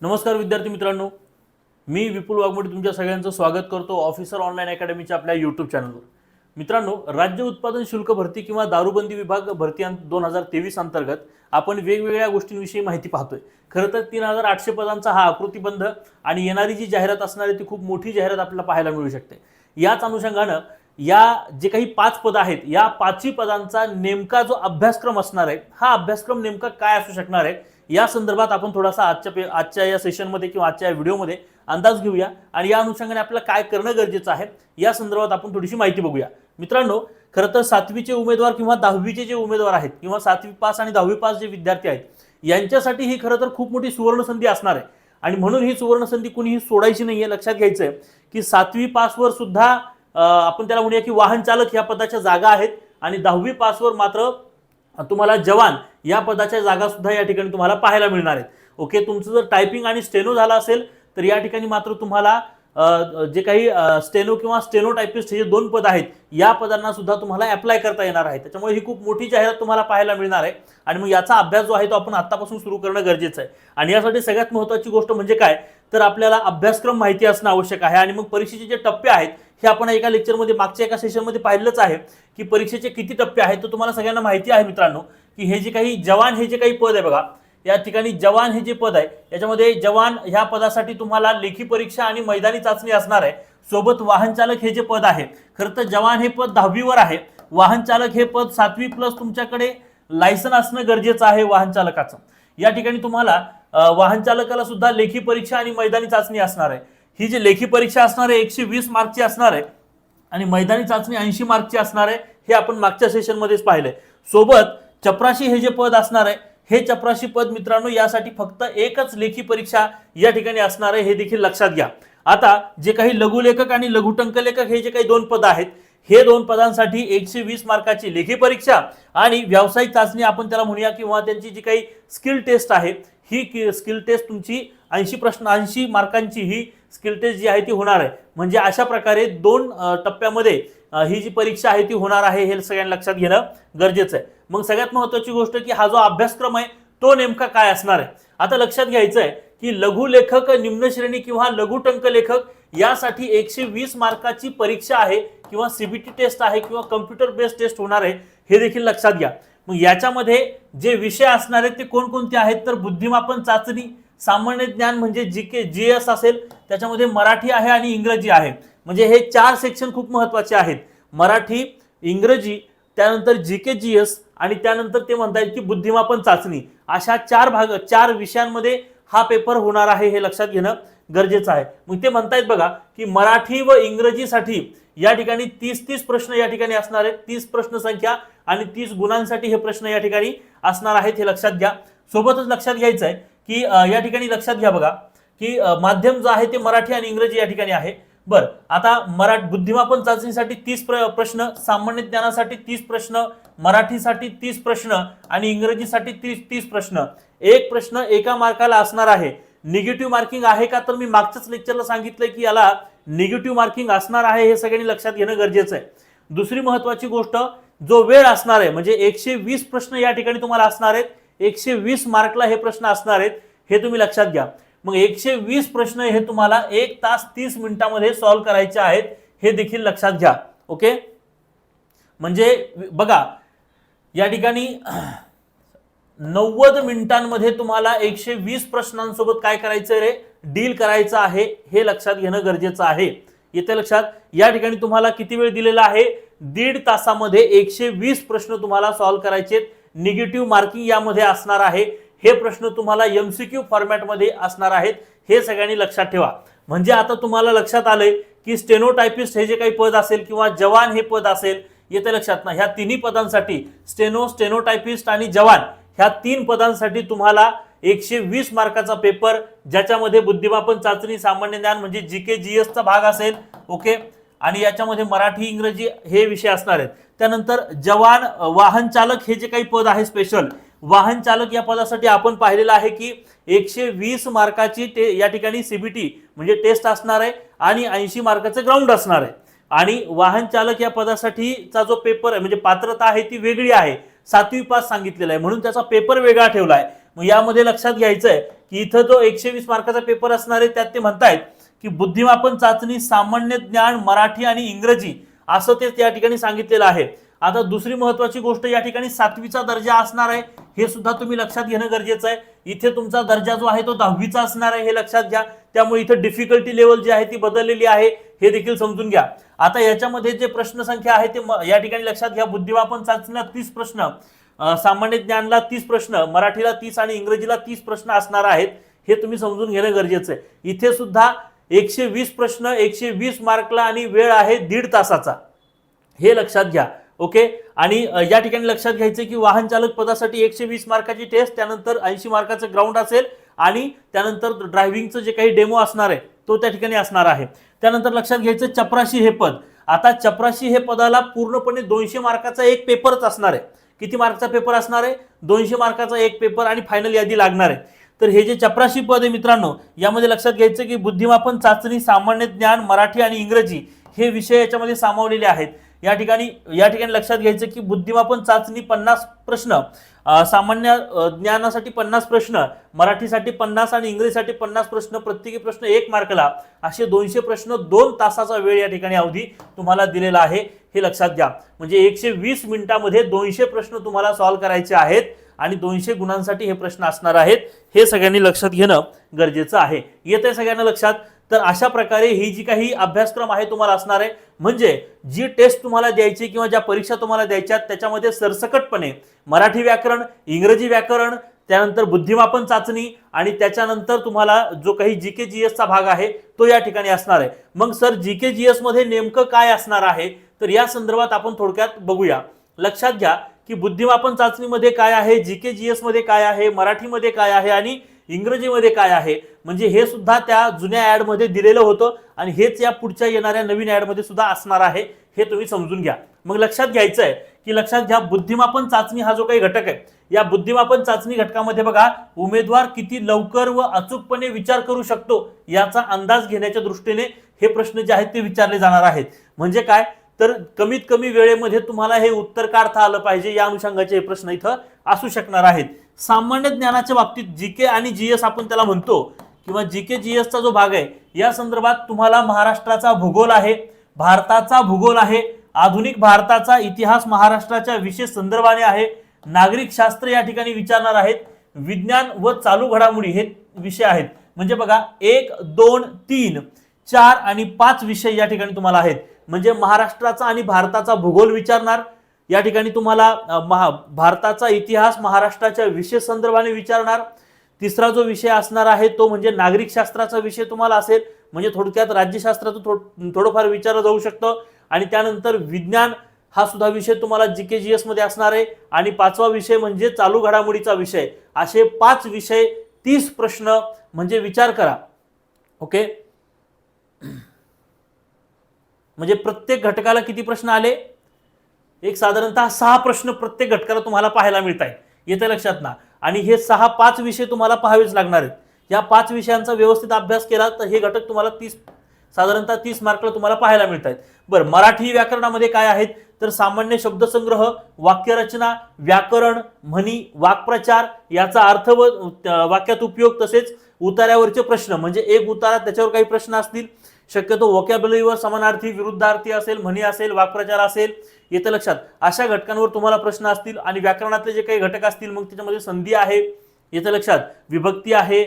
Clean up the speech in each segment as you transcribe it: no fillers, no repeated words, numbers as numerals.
नमस्कार विद्यार्थी मित्रांनो, मी विपुल वाघमोडे तुमच्या सगळ्यांचं स्वागत करतो ऑफिसर ऑनलाईन अकॅडमीच्या आपल्या यूट्यूब चॅनलवर। मित्रांनो, राज्य उत्पादन शुल्क भरती किंवा दारूबंदी विभाग भरती 2023 अंतर्गत आपण वेगवेगळ्या गोष्टींविषयी माहिती पाहतोय। खरं तर 3800 पदांचा हा आकृतिबंध आणि येणारी जी जाहिरात असणार आहे ती खूप मोठी जाहिरात आपल्याला पाहायला मिळू शकते। याच अनुषंगानं या जे काही 5 पद आहेत या 5ही पदांचा नेमका जो अभ्यासक्रम असणार आहे हा अभ्यासक्रम नेमका काय असू शकणार आहे या संदर्भात आपण थोडासा आजच्या या सेशनमध्ये किंवा आजच्या या व्हिडिओमध्ये अंदाज घेऊया आणि या अनुषंगाने आपल्याला काय करणं गरजेचं आहे या संदर्भात आपण थोडीशी माहिती बघूया। मित्रांनो, खरं तर 7वीचे उमेदवार किंवा 10वीचे जे उमेदवार आहेत किंवा 7वी पास आणि 10वी पास जे विद्यार्थी आहेत यांच्यासाठी ही खरं तर खूप मोठी सुवर्ण संधी असणार आहे आणि म्हणून ही सुवर्ण संधी कुणीही सोडायची नाहीये। लक्षात घ्यायचं आहे की 7वी पासवर सुद्धा आपण त्याला म्हणूया की वाहन चालक या पदाच्या जागा आहेत आणि 10वी पासवर मात्र तुम्हाला जवान या पदाच्या जागा सुद्धा या ठिकाणी तुम्हाला पाहायला मिळणार आहेत। ओके, तुमचं जर टायपिंग आणि स्टेनो झाला असेल तर या ठिकाणी मात्र तुम्हाला जे काही स्टेनो किंवा स्टेनो टायपिस्ट हे 2 पद आहेत या पदांना सुद्धा तुम्हाला अप्लाय करता येणार आहे। त्याच्यामुळे ही खूप मोठी जाहिरात तुम्हाला पाहायला मिळणार आहे आणि मग याचा अभ्यास जो आहे तो आपण आतापासून सुरू करणं गरजेचं आहे। आणि यासाठी सगळ्यात महत्त्वाची गोष्ट म्हणजे काय तर आपल्याला अभ्यासक्रम माहिती असणं आवश्यक आहे। आणि मग परीक्षेचे जे टप्पे आहेत हे आपण एका लेक्चरमध्ये मागच्या एका सेशनमध्ये पाहिलंच आहे की परीक्षेचे किती टप्पे आहेत। तर तुम्हाला सगळ्यांना माहिती आहे मित्रांनो की हे जे काही जवान हे जे काही पद आहे बघा, या ठिकाणी जवान हे जे पद आहे याच्यामध्ये जवान ह्या पदासाठी तुम्हाला लेखी परीक्षा आणि मैदानी चाचणी असणार आहे। सोबत वाहन चालक हे जे पद आहे, खरं तर जवान हे पद 10वीवर आहे, वाहन चालक हे पद 7वी प्लस तुमच्याकडे लायसन असणं गरजेचं आहे वाहन चालकाचं। या ठिकाणी तुम्हाला वाहन चालकाला सुद्धा लेखी परीक्षा आणि मैदानी चाचणी असणार आहे। ही जी लेखी परीक्षा असणार आहे 120 मार्कची असणार आहे आणि मैदानी चाचणी 80 मार्कची असणार आहे, हे आपण मागच्या सेशनमध्येच पाहिलंय। सोबत चपराशी हे जे पद असणार आहे हे चपराशी पद मित्रांनो यासाठी फक्त एकच लेखी परीक्षा या ठिकाणी असणार आहे, हे देखील लक्षात घ्या। आता जे काही लघुलेखक आणि लघुटंकलेखक हे जे काही 2 पद आहेत हे 2 पदांसाठी 120 मार्काची लेखी परीक्षा आणि व्यावसायिक चाचणी आपण त्याला म्हणूया किंवा त्यांची जी काही स्किल टेस्ट आहे ही स्किल टेस्ट तुमची 80 मार्कांची ही स्किल टेस्ट जी आहे ती होणार आहे। म्हणजे अशा प्रकारे 2 टप्प्यामध्ये ही जी परीक्षा आहे ती होणार आहे, हे सगळ्यांना लक्षात घेणं गरजेचं आहे। मग सगळ्यात महत्त्वाची गोष्ट की हा जो अभ्यासक्रम आहे तो नेमका काय असणार आहे। आता लक्षात घ्यायचं आहे की लघुलेखक, निम्न श्रेणी किंवा लघुटंक लेखक यासाठी 120 मार्काची परीक्षा आहे किंवा सीबीटी टेस्ट आहे किंवा कम्प्युटर बेस्ड टेस्ट होणार आहे, हे देखील लक्षात घ्या। मग याच्यामध्ये जे विषय असणार आहेत ते कोणकोणते आहेत तर बुद्धिमापन चाचणी, सामान्य ज्ञान म्हणजे जीके जीएस असेल, त्याच्यामध्ये मराठी आहे आणि इंग्रजी आहे। म्हणजे हे 4 सेक्शन खूप महत्त्वाचे आहेत, मराठी, इंग्रजी, त्यानंतर जीके जीएस आणि त्यानंतर ते म्हणता येईल की बुद्धिमापन चाचणी। अशा 4 विषयांमध्ये हा पेपर होणार आहे, हे लक्षात घेणं गरजेचं आहे। मग ते म्हणतायत बघा की मराठी व इंग्रजीसाठी या ठिकाणी 30 प्रश्न या ठिकाणी असणार आहेत, 30 प्रश्न संख्या आणि 30 गुणांसाठी हे प्रश्न या ठिकाणी असणार आहेत, हे लक्षात घ्या। सोबतच लक्षात घ्यायचं आहे की या ठिकाणी लक्षात घ्या बघा की माध्यम जो आहे ते मराठी आणि इंग्रजी या ठिकाणी आहे। बर, आता बुद्धिमापन चाचणीसाठी 30 प्रश्न, सामान्य ज्ञानासाठी 30 प्रश्न, मराठीसाठी 30 प्रश्न आणि इंग्रजीसाठी 30 प्रश्न। एक प्रश्न एका मार्काला असणार आहे। निगेटिव्ह मार्किंग आहे का तर मी मागच्याच लेक्चरला सांगितलंय की याला निगेटिव्ह मार्किंग असणार आहे, हे सगळ्यांनी लक्षात घेणं गरजेचं आहे। दुसरी महत्त्वाची गोष्ट जो वेळ असणार आहे म्हणजे 120 प्रश्न या ठिकाणी तुम्हाला असणार आहेत, 120 मार्कला हे प्रश्न असणार आहेत, हे तुम्ही लक्षात घ्या। मग 120 प्रश्न हे तुम्हाला 1 तास 30 मिनिटांमध्ये सॉल्व्ह करायचे आहेत, हे देखील लक्षात घ्या। ओके, म्हणजे बघा या ठिकाणी 90 मिनिटांमध्ये तुम्हाला 120 प्रश्नांसोबत काय करायचं रे, डील करायचं आहे, हे लक्षात घेणं गरजेचं आहे। येते लक्षात, या ठिकाणी तुम्हाला किती वेळ दिलेला आहे, 1.5 तासामध्ये 120 प्रश्न तुम्हाला सॉल्व्ह करायचे। निगेटिव्ह मार्किंग यामध्ये असणार आहे, हे प्रश्न तुम्हाला एमसीक्यू फॉर्मॅटमध्ये असणार आहेत, हे सगळ्यांनी लक्षात ठेवा। म्हणजे आता तुम्हाला लक्षात आलंय की स्टेनोटायपिस्ट हे जे काही पद असेल किंवा जवान हे पद असेल, येते लक्षात ना, ह्या 3 पदांसाठी स्टेनोटायपिस्ट आणि जवान ह्या 3 पदांसाठी तुम्हाला 120 मार्काचा पेपर, ज्याच्यामध्ये बुद्धिमापन चाचणी, सामान्य ज्ञान म्हणजे जीके जीएसचा भाग असेल। ओके, आणि याच्यामध्ये मराठी, इंग्रजी हे विषय असणार आहेत। त्यानंतर जवान, वाहन चालक हे जे काही पद आहे स्पेशल वाहन चालक या पदासाठी आपण पाहिलेलं आहे की 120 मार्काची या ठिकाणी सीबीटी म्हणजे टेस्ट असणार आहे आणि 80 मार्काचं ग्राउंड असणार आहे। आणि वाहन चालक या पदासाठीचा जो पेपर आहे म्हणजे पात्रता आहे ती वेगळी आहे, 7वी पास सांगितलेला आहे म्हणून त्याचा पेपर वेगळा ठेवला आहे। मग यामध्ये लक्षात घ्यायचं आहे की इथं जो 120 मार्काचा पेपर असणार आहे त्यात ते म्हणतायत की बुद्धिमापन चाचणी सामान्य ज्ञान मराठी आणि इंग्रजी असं ते त्या ठिकाणी सांगितलेलं आहे. आता दुसरी महत्वाची गोष्ट या ठिकाणी 7वीचा दर्जा असणार आहे, हे सुद्धा तुम्ही लक्षात घेणं गरजेचं आहे. इथे तुमचा दर्जा जो आहे तो 10वीचा असणार आहे, हे लक्षात घ्या. त्यामुळे इथे डिफिकल्टी लेवल जी आहे ती बदललेली आहे, हे देखील समजून घ्या. आता याच्यामध्ये जे प्रश्न संख्या आहे ते या ठिकाणी लक्षात घ्या. बुद्धिमापन चाचणीला 30 प्रश्न, सामान्य ज्ञानला 30 प्रश्न, मराठीला 30 आणि इंग्रजीला 30 प्रश्न असणार आहेत, हे तुम्ही समजून घेणं गरजेचं आहे. इथे सुद्धा 120 प्रश्न, 120 मार्कला आणि वेळ आहे 1.5 तासाचा, हे लक्षात घ्या. ओके. आणि या ठिकाणी लक्षात घ्यायचं की वाहन चालक पदासाठी 120 मार्काची टेस्ट, त्यानंतर 80 मार्काचं ग्राउंड असेल आणि त्यानंतर ड्रायव्हिंगचं जे काही डेमो असणार आहे तो त्या ठिकाणी असणार आहे. त्यानंतर लक्षात घ्यायचं चपराशी हे पद. आता चपराशी हे पदाला पूर्णपणे 200 मार्काचा एक पेपरच असणार आहे. किती मार्कचा पेपर असणार आहे? 200 मार्काचा एक पेपर आणि फायनल यादी लागणार आहे. तर हे जे चपराशी पद आहे मित्रांनो, यामध्ये लक्षात घ्यायचं की बुद्धिमापन चाचणी सामान्य ज्ञान मराठी आणि इंग्रजी हे विषय याच्यामध्ये सामावलेले आहेत. या ठिकाणी लक्षात घ्यायचं की बुद्धिमापन चाचणी 50 प्रश्न, सामान्य ज्ञानासाठी 50 प्रश्न, मराठीसाठी 50 आणि इंग्रजीसाठी 50 प्रश्न, प्रत्येकी प्रश्न 1 मार्कला, असे 200 प्रश्न 2 तासाचा वेळ या ठिकाणी अवधी तुम्हाला दिलेला आहे, हे लक्षात घ्या. म्हणजे 120 मिनिटांमध्ये 200 प्रश्न तुम्हाला सॉल्व्ह करायचे आहेत आणि 200 गुणांसाठी हे प्रश्न असणार आहेत, हे सगळ्यांनी लक्षात घेणं गरजेचं आहे. येते सगळ्यांना लक्षात? तर अशा प्रकारे ही जी काही अभ्यासक्रम आहे तुम्हाला असणार आहे. म्हणजे जी टेस्ट तुम्हाला द्यायची किंवा ज्या परीक्षा तुम्हाला द्यायच्या त्याच्यामध्ये सरसकटपणे मराठी व्याकरण, इंग्रजी व्याकरण, त्यानंतर बुद्धिमापन चाचणी आणि त्याच्यानंतर तुम्हाला जो काही जीके जीएसचा भाग आहे तो या ठिकाणी असणार आहे. मग सर जीके जीएस मध्ये नेमकं काय असणार आहे, तर या संदर्भात आपण थोडक्यात बघूया. लक्षात घ्या की बुद्धिमापन चाचणीमध्ये काय आहे, जीके जीएस मध्ये काय आहे, मराठीमध्ये काय आहे आणि इंग्रजीमध्ये काय आहे. म्हणजे हे सुद्धा त्या जुन्या ऍड मध्ये दिलेलं होतं आणि हेच या पुढच्या येणाऱ्या नवीन ऍड मध्ये सुद्धा असणार आहे, हे तुम्ही समजून घ्या. मग लक्षात घ्यायचं आहे की लक्षात घ्या बुद्धिमापन चाचणी हा जो काही घटक आहे, या बुद्धिमापन चाचणी घटकामध्ये बघा उमेदवार किती लवकर व अचूकपणे विचार करू शकतो याचा अंदाज घेण्याच्या दृष्टीने हे प्रश्न जे आहेत ते विचारले जाणार आहेत. म्हणजे काय, तर कमीत कमी वेळेमध्ये तुम्हाला हे उत्तर काढता आलं पाहिजे, या अनुषंगाचे हे प्रश्न इथं असू शकणार आहेत. सामान्य ज्ञानाच्या बाबतीत जीके आणि जीएस आपण त्याला म्हणतो किंवा जीके जीएसचा जो भाग आहे या संदर्भात तुम्हाला महाराष्ट्राचा भूगोल आहे, भारताचा भूगोल आहे, आधुनिक भारताचा इतिहास महाराष्ट्राच्या विशेष संदर्भाने आहे, नागरिक शास्त्र या ठिकाणी विचारणार आहेत, विज्ञान व चालू घडामोडी हे विषय आहेत. म्हणजे बघा 1, 2, 3, 4 आणि 5 विषय या ठिकाणी तुम्हाला आहेत. म्हणजे महाराष्ट्राचा आणि भारताचा भूगोल विचारणार, या ठिकाणी तुम्हाला भारताचा इतिहास महाराष्ट्राच्या विशेष संदर्भाने विचारणार. तिसरा जो विषय असणार आहे तो म्हणजे नागरिक शास्त्राचा विषय तुम्हाला असेल, म्हणजे थोडक्यात राज्यशास्त्राचं थोडंफार विचारलं जाऊ शकतं. आणि त्यानंतर विज्ञान हा सुद्धा विषय तुम्हाला जीके जीएस मध्ये असणार आहे. आणि 5वा विषय म्हणजे चालू घडामोडीचा विषय. असे 5 विषय 30 प्रश्न, म्हणजे विचार करा. ओके. म्हणजे प्रत्येक घटकाला किती प्रश्न आले, एक साधारणतः 6 प्रश्न प्रत्येक घटकाला तुम्हाला पाहायला मिळत आहेत, येते लक्षात ना. आणि हे 6-5 विषय तुम्हाला पाहावेच लागणार आहेत. या 5 विषयांचा व्यवस्थित अभ्यास केला तर हे घटक तुम्हाला साधारणतः 30 मार्कला तुम्हाला पाहायला मिळत आहेत. बरं, मराठी व्याकरणामध्ये काय आहेत, तर सामान्य शब्दसंग्रह, वाक्यरचना, व्याकरण, म्हणी, वाक्प्रचार, याचा अर्थ व वाक्यात उपयोग, तसेच उतार्यावरचे प्रश्न, म्हणजे एक उतारा त्याच्यावर काही प्रश्न असतील, शक्यतो व्होकॅब्युलरीवर समानार्थी, विरुद्धार्थी असेल, म्हणी असेल, वाक्प्रचार असेल, येतं लक्षात. अशा घटकांवर तुम्हाला प्रश्न असतील. आणि व्याकरणातले जे काही घटक असतील मग त्याच्यामध्ये संधी आहे, येतं लक्षात, विभक्ती आहे,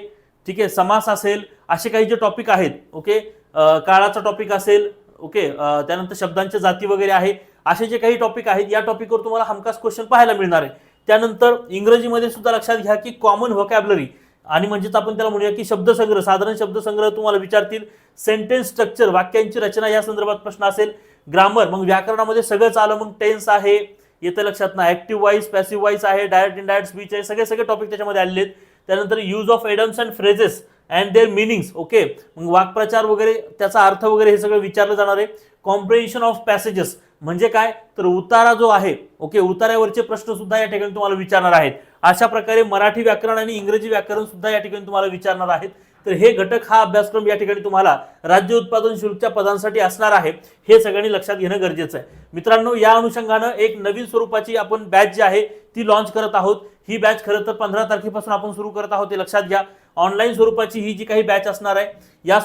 ठीक आहे, समास असेल, असे काही जे टॉपिक आहेत. ओके. काळाचा टॉपिक असेल. ओके. त्यानंतर शब्दांच्या जाती वगैरे आहे, असे जे काही टॉपिक आहेत या टॉपिकवर तुम्हाला हमखास क्वेश्चन पाहायला मिळणार आहे. त्यानंतर इंग्रजीमध्ये सुद्धा लक्षात घ्या की कॉमन व्होकॅब्युलरी, आणि म्हणजेच आपण त्याला म्हणूया की शब्दसंग्रह, साधारण शब्दसंग्रह तुम्हाला विचारतील. सेंटेन्स स्ट्रक्चर, वाक्यांची रचना या संदर्भात प्रश्न असेल. ग्रामर, मग व्याकरणामध्ये सगळंच आलं, मग टेन्स आहे, येतं लक्षात ना, ऍक्टिव्ह वॉइस, पॅसिव्ह वॉइस आहे, डायरेक्ट इनडायरेक्ट स्पीच आहे, सगळे टॉपिक त्याच्यामध्ये आलेले आहेत. त्यानंतर use of idioms and phrases and their meanings. Okay. मग वाक्प्रचार वगैरे, त्याचा अर्थ वगैरे हे सगळं विचारलं जाणार आहे. कॉम्प्रिहेन्शन ऑफ पॅसेजेस म्हणजे काय, तर उतारा जो आहे, ओके, उतार्यावरचे प्रश्न सुद्धा या ठिकाणी तुम्हाला विचारणार आहेत. अशा प्रकारे मराठी व्याकरण आणि इंग्रजी व्याकरण सुद्धा या ठिकाणी तुम्हाला विचारणार आहेत. तर हे घटक, हा अभ्यासक्रम या ठिकाणी तुम्हाला राज्य उत्पादन शुल्कच्या पदांसाठी असणार आहे, हे सगळ्यांनी लक्षात घेणं गरजेचं आहे. मित्रांनो, या अनुषंगानं एक नवीन स्वरूपाची आपण बॅच जी आहे ती लॉन्च करत आहोत. ही बॅच खरं तर 15 तारखेपासून आपण सुरू करत आहोत, ते लक्षात घ्या. ऑनलाईन स्वरूपाची ही जी काही बॅच असणार आहे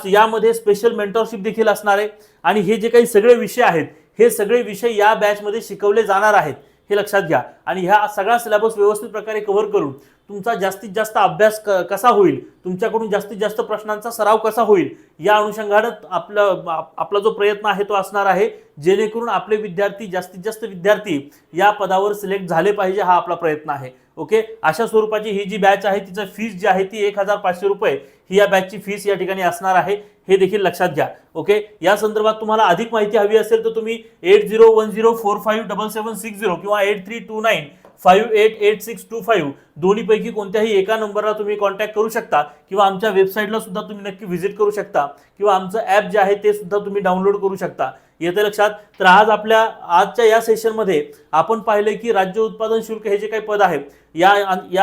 यामध्ये स्पेशल मेंटरशिप देखील असणार आहे आणि हे जे काही सगळे विषय आहेत हे सगळे विषय या बॅचमध्ये शिकवले जाणार आहेत, हे लक्षात घ्या. आणि ह्या सगळा सिलेबस व्यवस्थित प्रकारे कव्हर करून तुमचा जास्तीत जास्त अभ्यास कसा होईल, तुमच्याकडून जास्तीत जास्त प्रश्नांचा सराव कसा होईल, या अनुषंगाने आपला जो प्रयत्न आहे तो असणार आहे, जेणेकरून आपले विद्यार्थी जास्तीत जास्त विद्यार्थी या पदावर सिलेक्ट झाले पाहिजे, हा आपला प्रयत्न आहे. ओके, अशा स्वरूपाची ही जी बॅच आहे तिचं फीस जी आहे ती 1500 रुपये ही या बॅचची फीस या ठिकाणी असणार आहे, हे देखील लक्षात घ्या. ओके, या संदर्भात तुम्हाला अधिक माहिती हवी असेल तर तुम्ही 8010457760 किंवा 8329588625 दोन्हीपैकी कोणत्याही एका नंबरला तुम्ही कॉन्टॅक्ट करू शकता किंवा आमच्या वेबसाईटला सुद्धा तुम्ही नक्की व्हिजिट करू शकता किंवा आमचं ॲप जे आहे ते सुद्धा तुम्ही डाउनलोड करू शकता. येते लक्षात. तर आजच्या या सेशनमध्ये आपण पाहिलं की राज्य उत्पादन शुल्क हे जे काही पद आहे या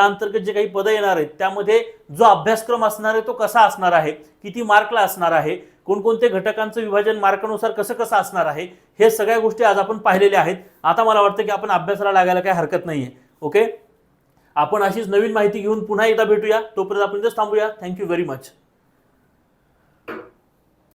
अंतर्गत जे काही पदं येणार आहेत त्यामध्ये जो अभ्यासक्रम असणार आहे तो कसा असणार आहे, किती मार्कला असणार आहे, कोणकोणते घटकांचं विभाजन मार्कानुसार कसं असणार आहे, हे सगळ्या गोष्टी आज आपण पाहिलेल्या आहेत. आता मला वाटतं की आपण अभ्यासाला लागायला काही हरकत नाहीये. ओके, आपण अशीच नवीन माहिती घेऊन पुन्हा एकदा भेटूया. तोपर्यंत आपण इथेच थांबूया. Thank you very much.